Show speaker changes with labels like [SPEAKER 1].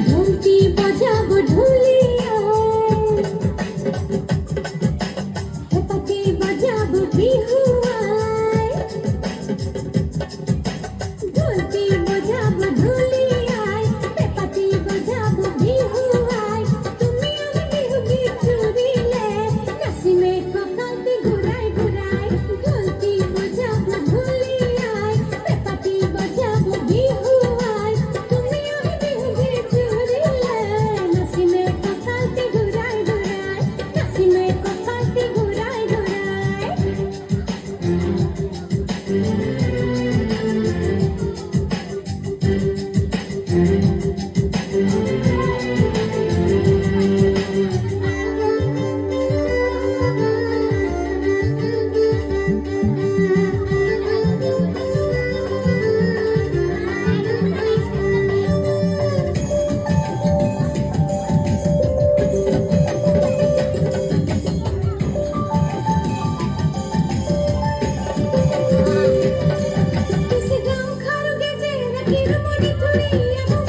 [SPEAKER 1] ঢোলটি বাজাবো ঢুলিয়ায়, হেপাটি বাজাবো বিহুয়ায়। ঢোলটি বাজাবো ঢুলিয়ায়, হেপাটি বাজাবো বিহুয়ায়। তুমি আমি বিহু গীত জুড়িলে নাচিমে ককালটি ঘুরাই ঘুরাই। ঢোলটি বাজাবো ঢুলিয়ায়, হেপাটি বাজাবো বিহুয়ায়। তুমি আমি বিহু গীত জুড়িলে নাচিমে ককালটি ঘুরাই ঘুরাই, নাচিমে ককালটি ঘুরাই ঘুরাই। Esse gão caro que vem aqui no monitor e